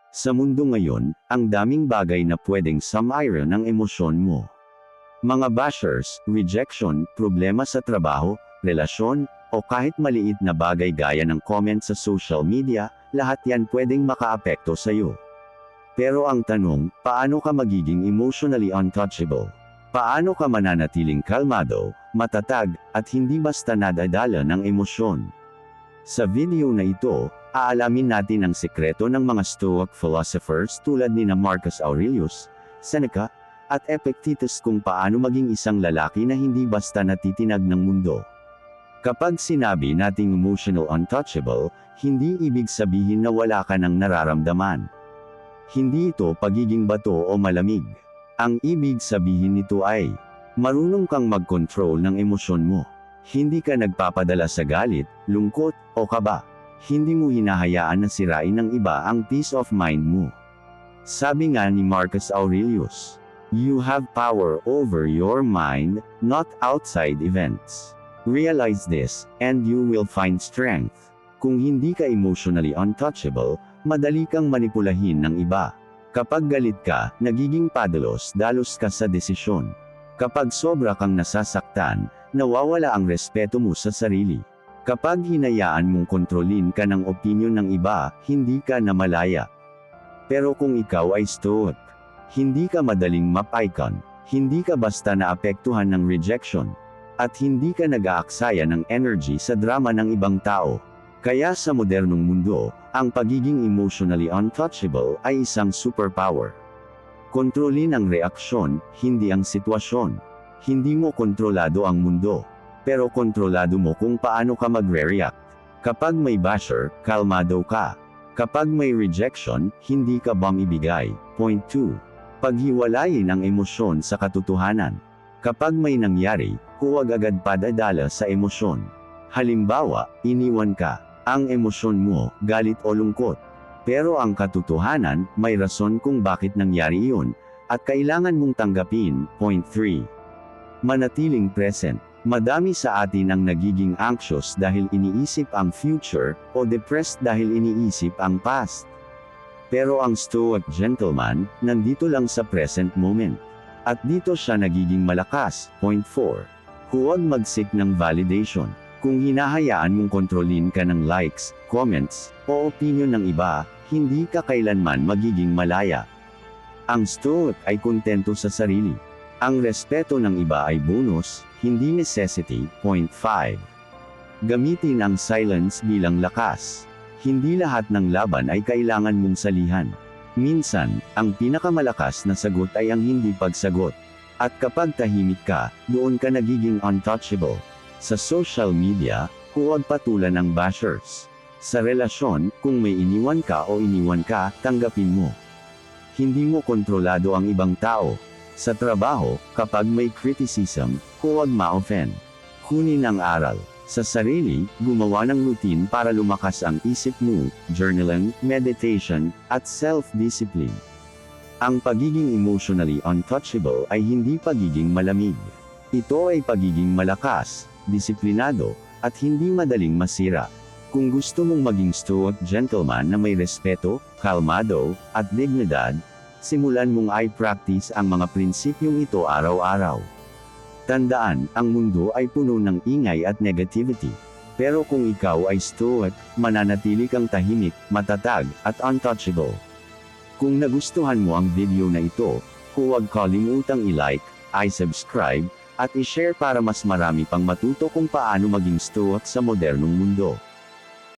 Sa mundo ngayon, ang daming bagay na pwedeng sumairon ng emosyon mo. Mga bashers, rejection, problema sa trabaho, relasyon, o kahit maliit na bagay gaya ng comment sa social media, lahat yan pwedeng makaapekto sa'yo. Pero ang tanong, paano ka magiging emotionally untouchable? Paano ka mananatiling kalmado, matatag, at hindi basta nadadala ng emosyon? Sa video na ito, aalamin natin ang sekreto ng mga Stoic philosophers tulad ni Marcus Aurelius, Seneca, at Epictetus kung paano maging isang lalaki na hindi basta natitinag ng mundo. Kapag sinabi nating emotional untouchable, hindi ibig sabihin na wala ka ng nararamdaman. Hindi ito pagiging bato o malamig. Ang ibig sabihin nito ay, marunong kang mag-control ng emosyon mo. Hindi ka nagpapadala sa galit, lungkot, o kaba. Hindi mo hinahayaan na sirain ng iba ang peace of mind mo. Sabi nga ni Marcus Aurelius, "You have power over your mind, not outside events. Realize this, and you will find strength." Kung hindi ka emotionally untouchable, madali kang manipulahin ng iba. Kapag galit ka, nagiging padalos-dalos ka sa desisyon. Kapag sobra kang nasasaktan, nawawala ang respeto mo sa sarili. Kapag hinayaan mong kontrolin ka ng opinyon ng iba, hindi ka na malaya. Pero kung ikaw ay stoic, hindi ka madaling map-icon, hindi ka basta naapektuhan ng rejection, at hindi ka nag-aaksaya ng energy sa drama ng ibang tao. Kaya sa modernong mundo, ang pagiging emotionally untouchable ay isang superpower. Kontrolin ang reaksyon, hindi ang sitwasyon. Hindi mo kontrolado ang mundo, pero kontrolado mo kung paano ka magre-react. Kapag may basher, kalmado ka. Kapag may rejection, hindi ka bumibigay. Point 2. Paghiwalayin ang emosyon sa katotohanan. Kapag may nangyari, huwag agad padadala sa emosyon. Halimbawa, iniwan ka. Ang emosyon mo, galit o lungkot. Pero ang katotohanan, may rason kung bakit nangyari iyon, at kailangan mong tanggapin. Point 3. Manatiling present. Madami sa atin ang nagiging anxious dahil iniisip ang future, o depressed dahil iniisip ang past. Pero ang Stoic gentleman, nandito lang sa present moment. At dito siya nagiging malakas. Point 4. Huwag mag-seek ng validation. Kung hinahayaan mong kontrolin ka ng likes, comments, o opinion ng iba, hindi ka kailanman magiging malaya. Ang Stoic ay kontento sa sarili. Ang respeto ng iba ay bonus, hindi necessity. Point 5. Gamitin ang silence bilang lakas. Hindi lahat ng laban ay kailangan mong salihan. Minsan, ang pinakamalakas na sagot ay ang hindi pagsagot. At kapag tahimik ka, doon ka nagiging untouchable. Sa social media, huwag patulan ng bashers. Sa relasyon, kung may iniwan ka o iniwan ka, tanggapin mo. Hindi mo kontrolado ang ibang tao. Sa trabaho, kapag may criticism, huwag ma-offend. Kunin ang aral. Sa sarili, gumawa ng routine para lumakas ang isip mo, journaling, meditation, at self-discipline. Ang pagiging emotionally untouchable ay hindi pagiging malamig. Ito ay pagiging malakas, disiplinado, at hindi madaling masira. Kung gusto mong maging Stoic gentleman na may respeto, kalmado, at dignidad, simulan mong i-practice ang mga prinsipyong ito araw-araw. Tandaan, ang mundo ay puno ng ingay at negativity. Pero kung ikaw ay Stoic, mananatili kang tahimik, matatag, at untouchable. Kung nagustuhan mo ang video na ito, huwag kalimutang i-like, i-subscribe, at i-share para mas marami pang matuto kung paano maging Stoic sa modernong mundo.